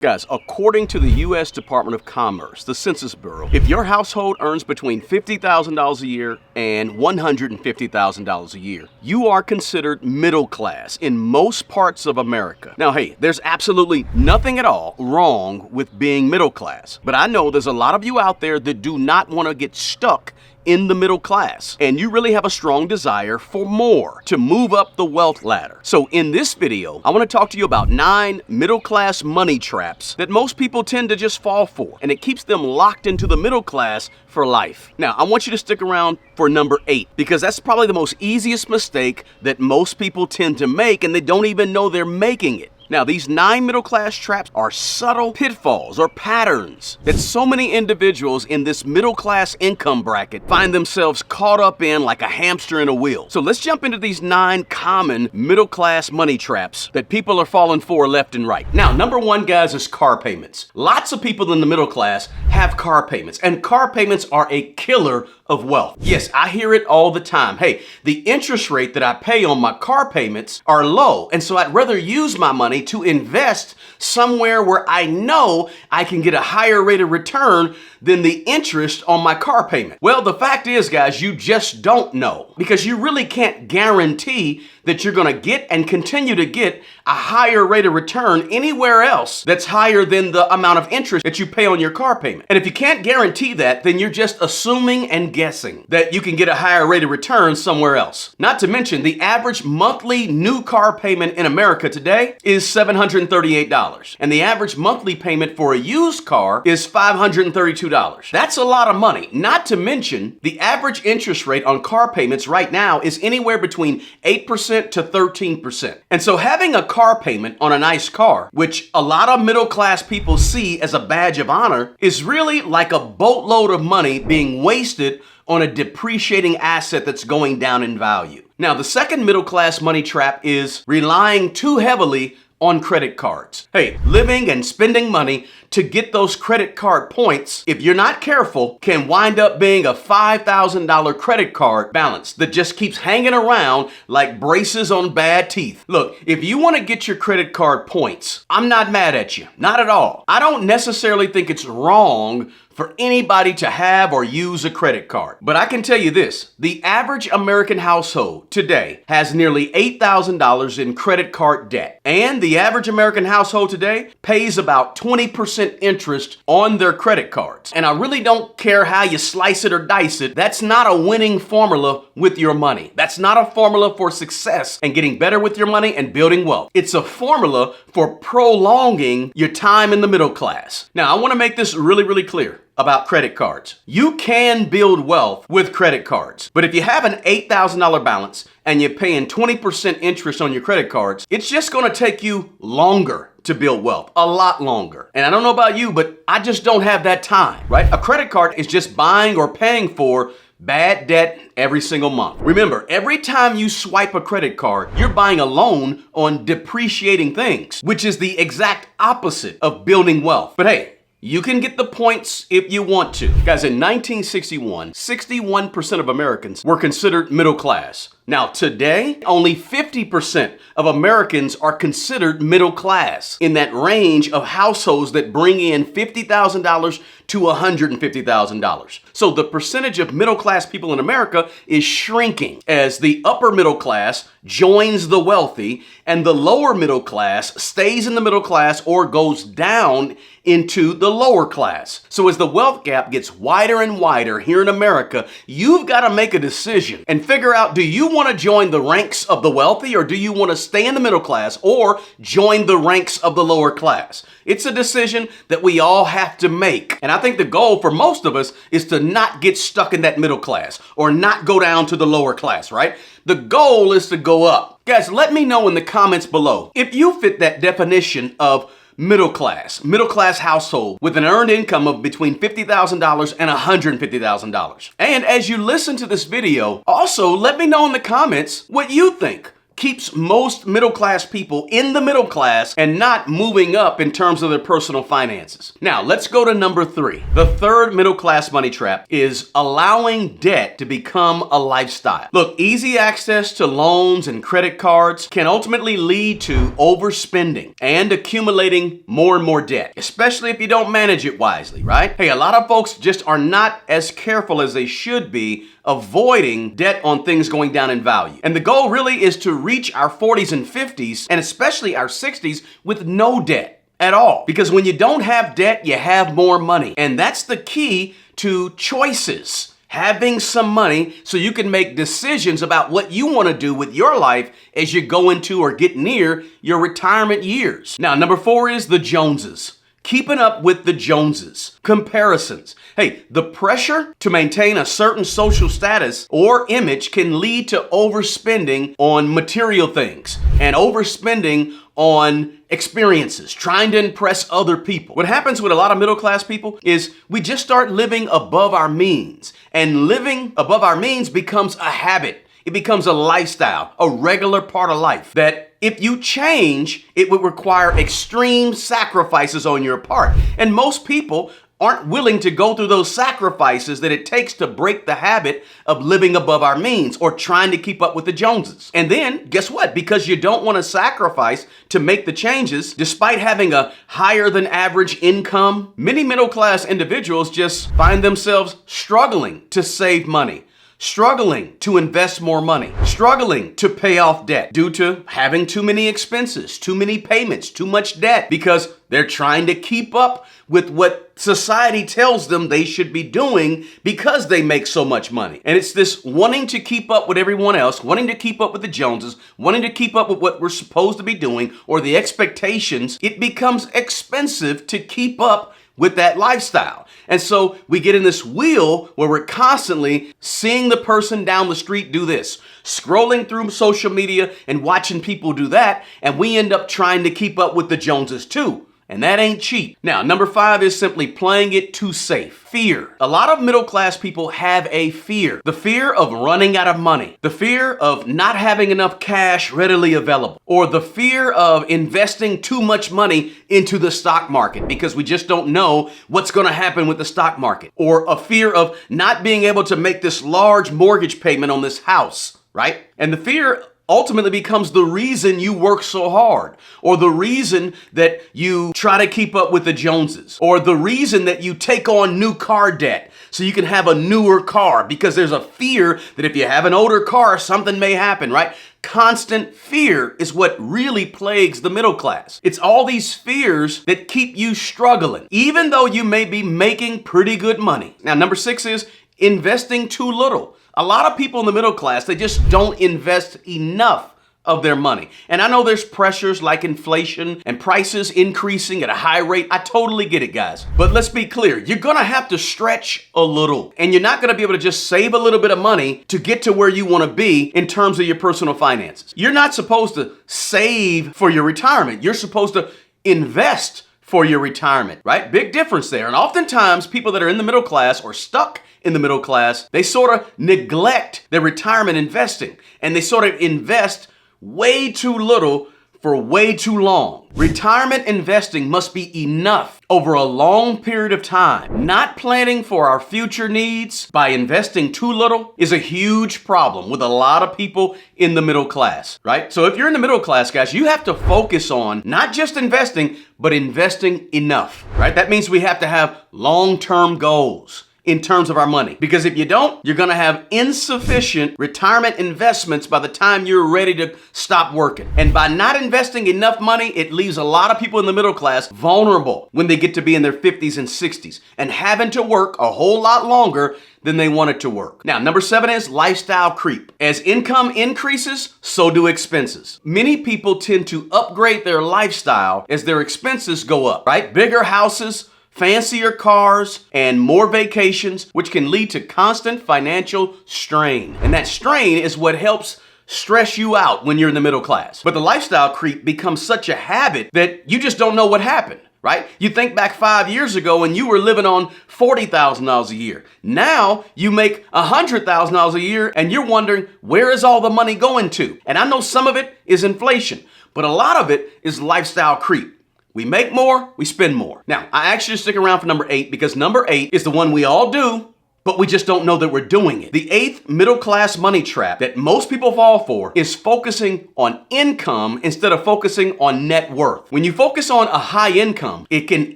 Guys, according to the U.S. Department of Commerce, the Census Bureau, if your household earns between $50,000 a year and $150,000 a year, you are considered middle class in most parts of America. Now, hey, there's absolutely nothing at all wrong with being middle class, but I know there's a lot of you out there that do not want to get stuck in the middle class, and you really have a strong desire for more, to move up the wealth ladder. So in this video, I want to talk to you about 9 middle class money traps that most people tend to just fall for, and it keeps them locked into the middle class for life. Now, I want you to stick around for number 8, because that's probably the most easiest mistake that most people tend to make, and they don't even know they're making it. Now, these 9 middle class traps are subtle pitfalls or patterns that so many individuals in this middle class income bracket find themselves caught up in like a hamster in a wheel. So let's jump into these 9 common middle class money traps that people are falling for left and right. Now, number 1, guys, is car payments. Lots of people in the middle class have car payments, and car payments are a killer of wealth. Yes, I hear it all the time. Hey, the interest rate that I pay on my car payments are low, and so I'd rather use my money to invest somewhere where I know I can get a higher rate of return than the interest on my car payment. Well, the fact is, guys, you just don't know, because you really can't guarantee that you're going to get and continue to get a higher rate of return anywhere else that's higher than the amount of interest that you pay on your car payment. And if you can't guarantee that, then you're just assuming and guessing that you can get a higher rate of return somewhere else. Not to mention, the average monthly new car payment in America today is $738, and the average monthly payment for a used car is $532. That's a lot of money. Not to mention, the average interest rate on car payments right now is anywhere between 8% to 13%. And so having a car payment on a nice car, which a lot of middle class people see as a badge of honor, is really like a boatload of money being wasted on a depreciating asset that's going down in value. Now, the second middle class money trap is relying too heavily on credit cards. Hey, living and spending money to get those credit card points, if you're not careful, can wind up being a $5,000 credit card balance that just keeps hanging around like braces on bad teeth. Look, if you want to get your credit card points, I'm not mad at you. Not at all. I don't necessarily think it's wrong for anybody to have or use a credit card. But I can tell you this, the average American household today has nearly $8,000 in credit card debt. And the average American household today pays about 20% interest on their credit cards. And I really don't care how you slice it or dice it, that's not a winning formula with your money. That's not a formula for success and getting better with your money and building wealth. It's a formula for prolonging your time in the middle class. Now, I want to make this really, really clear about credit cards. You can build wealth with credit cards, but if you have an $8,000 balance and you're paying 20% interest on your credit cards, it's just going to take you longer to build wealth, a lot longer. And I don't know about you, but I just don't have that time, right? A credit card is just buying or paying for bad debt every single month. Remember, every time you swipe a credit card, you're buying a loan on depreciating things, which is the exact opposite of building wealth. But hey, you can get the points if you want to. Guys, in 1961, 61% of Americans were considered middle class. Now, today, only 50% of Americans are considered middle class, in that range of households that bring in $50,000 to $150,000. So the percentage of middle class people in America is shrinking as the upper middle class joins the wealthy and the lower middle class stays in the middle class or goes down into the lower class. So as the wealth gap gets wider and wider here in America, you've got to make a decision and figure out, do you want to join the ranks of the wealthy, or do you want to stay in the middle class or join the ranks of the lower class? It's a decision that we all have to make. And I think the goal for most of us is to not get stuck in that middle class or not go down to the lower class, right? The goal is to go up. Guys, let me know in the comments below if you fit that definition of middle class household with an earned income of between $50,000 and $150,000. And as you listen to this video, also let me know in the comments what you think. keeps most middle class people in the middle class and not moving up in terms of their personal finances. Now, let's go to number 3. The third middle class money trap is allowing debt to become a lifestyle. Look, easy access to loans and credit cards can ultimately lead to overspending and accumulating more and more debt, especially if you don't manage it wisely, right? Hey, a lot of folks just are not as careful as they should be avoiding debt on things going down in value. And the goal really is to reach our 40s and 50s, and especially our 60s, with no debt at all. Because when you don't have debt, you have more money. And that's the key to choices. Having some money so you can make decisions about what you want to do with your life as you go into or get near your retirement years. Now, number 4 is the Joneses. Keeping up with the Joneses. Comparisons. Hey, the pressure to maintain a certain social status or image can lead to overspending on material things and overspending on experiences, trying to impress other people. What happens with a lot of middle class people is we just start living above our means, and living above our means becomes a habit. It becomes a lifestyle, a regular part of life that if you change, it would require extreme sacrifices on your part. And most people aren't willing to go through those sacrifices that it takes to break the habit of living above our means or trying to keep up with the Joneses. And then, guess what? Because you don't want to sacrifice to make the changes, despite having a higher than average income, many middle class individuals just find themselves struggling to save money, struggling to invest more money, struggling to pay off debt due to having too many expenses, too many payments, too much debt, because they're trying to keep up with what society tells them they should be doing because they make so much money. And it's this wanting to keep up with everyone else, wanting to keep up with the Joneses, wanting to keep up with what we're supposed to be doing or the expectations. It becomes expensive to keep up with that lifestyle. And so we get in this wheel where we're constantly seeing the person down the street do this, scrolling through social media and watching people do that, and we end up trying to keep up with the Joneses too. And that ain't cheap. Now, number 5 is simply playing it too safe. Fear. A lot of middle class people have a fear. The fear of running out of money. The fear of not having enough cash readily available. Or the fear of investing too much money into the stock market because we just don't know what's going to happen with the stock market. Or a fear of not being able to make this large mortgage payment on this house, right? And the fear ultimately becomes the reason you work so hard, or the reason that you try to keep up with the Joneses, or the reason that you take on new car debt so you can have a newer car because there's a fear that if you have an older car, something may happen, right? Constant fear is what really plagues the middle class. It's all these fears that keep you struggling, even though you may be making pretty good money. Now, number 6 is investing too little. A lot of people in the middle class, they just don't invest enough of their money. And I know there's pressures like inflation and prices increasing at a high rate. I totally get it, guys. But let's be clear. You're going to have to stretch a little. And you're not going to be able to just save a little bit of money to get to where you want to be in terms of your personal finances. You're not supposed to save for your retirement. You're supposed to invest for your retirement, right? Big difference there. And oftentimes people that are in the middle class or stuck in the middle class, they sort of neglect their retirement investing and they sort of invest way too little for way too long. Retirement investing must be enough over a long period of time. Not planning for our future needs by investing too little is a huge problem with a lot of people in the middle class, right? So if you're in the middle class, guys, you have to focus on not just investing, but investing enough, right? That means we have to have long-term goals in terms of our money. Because if you don't, you're going to have insufficient retirement investments by the time you're ready to stop working. And by not investing enough money, it leaves a lot of people in the middle class vulnerable when they get to be in their 50s and 60s and having to work a whole lot longer than they wanted to work. Now, number 7 is lifestyle creep. As income increases, so do expenses. Many people tend to upgrade their lifestyle as their expenses go up, right? Bigger houses, fancier cars, and more vacations, which can lead to constant financial strain. And that strain is what helps stress you out when you're in the middle class. But the lifestyle creep becomes such a habit that you just don't know what happened. right? You think back 5 years ago and you were living on $40,000 a year. Now you make $100,000 a year and you're wondering, where is all the money going to? And I know some of it is inflation, but a lot of it is lifestyle creep. We make more, we spend more. Now, I asked you to stick around for number 8 because number 8 is the one we all do, but we just don't know that we're doing it. The 8th middle class money trap that most people fall for is focusing on income instead of focusing on net worth. When you focus on a high income, it can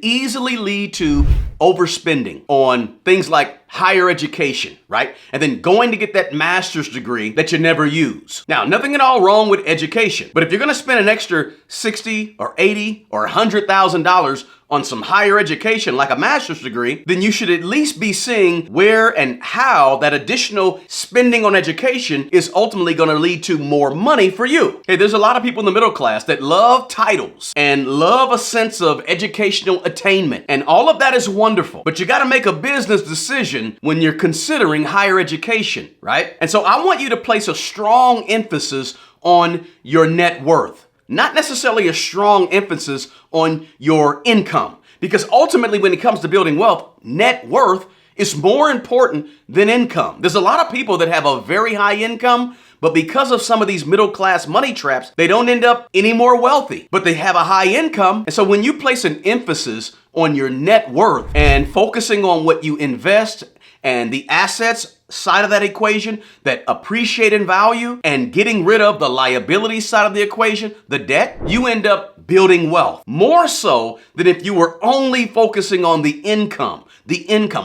easily lead to overspending on things like higher education, right? And then going to get that master's degree that you never use. Now, nothing at all wrong with education, but if you're gonna spend an extra $60 or $80 or $100,000 on some higher education like a master's degree, then you should at least be seeing where and how that additional spending on education is ultimately gonna lead to more money for you. Hey, there's a lot of people in the middle class that love titles and love a sense of educational attainment, and all of that is wonderful, but you gotta make a business decision when you're considering higher education, right? And so I want you to place a strong emphasis on your net worth, not necessarily a strong emphasis on your income, because ultimately when it comes to building wealth, net worth is more important than income. There's a lot of people that have a very high income, but because of some of these middle class money traps, they don't end up any more wealthy, but they have a high income. And so when you place an emphasis on your net worth and focusing on what you invest and the assets side of that equation that appreciate in value and getting rid of the liability side of the equation, the debt, you end up building wealth more so than if you were only focusing on the income,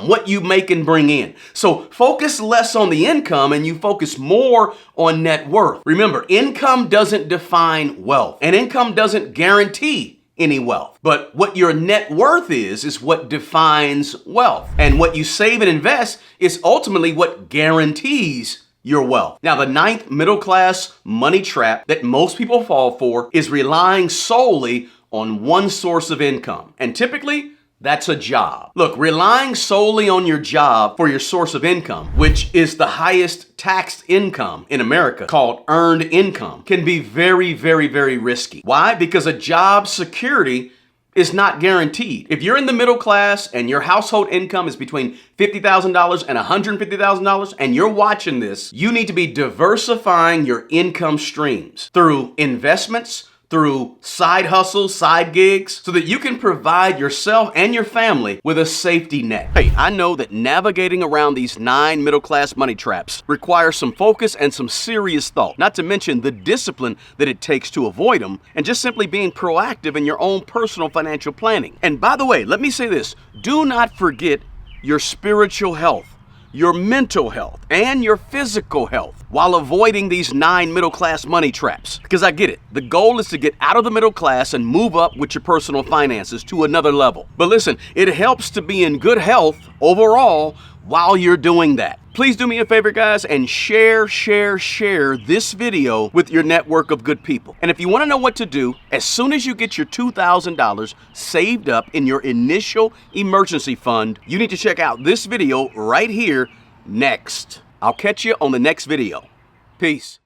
what you make and bring in. So focus less on the income and you focus more on net worth. Remember, income doesn't define wealth and income doesn't guarantee any wealth. But what your net worth is what defines wealth. And what you save and invest is ultimately what guarantees your wealth. Now, the 9th middle class money trap that most people fall for is relying solely on one source of income. And typically, that's a job. Look, relying solely on your job for your source of income, which is the highest taxed income in America, called earned income, can be very, very, very risky. Why? Because a job security is not guaranteed. If you're in the middle class and your household income is between $50,000 and $150,000 and you're watching this, you need to be diversifying your income streams through investments, through side hustles, side gigs, so that you can provide yourself and your family with a safety net. Hey, I know that navigating around these 9 middle class money traps requires some focus and some serious thought, not to mention the discipline that it takes to avoid them, and just simply being proactive in your own personal financial planning. And by the way, let me say this, do not forget your spiritual health, your mental health, and your physical health while avoiding these 9 middle class money traps. Because I get it. The goal is to get out of the middle class and move up with your personal finances to another level. But listen, it helps to be in good health overall while you're doing that. Please do me a favor, guys, and share this video with your network of good people. And if you want to know what to do, as soon as you get your $2,000 saved up in your initial emergency fund, you need to check out this video right here next. I'll catch you on the next video. Peace.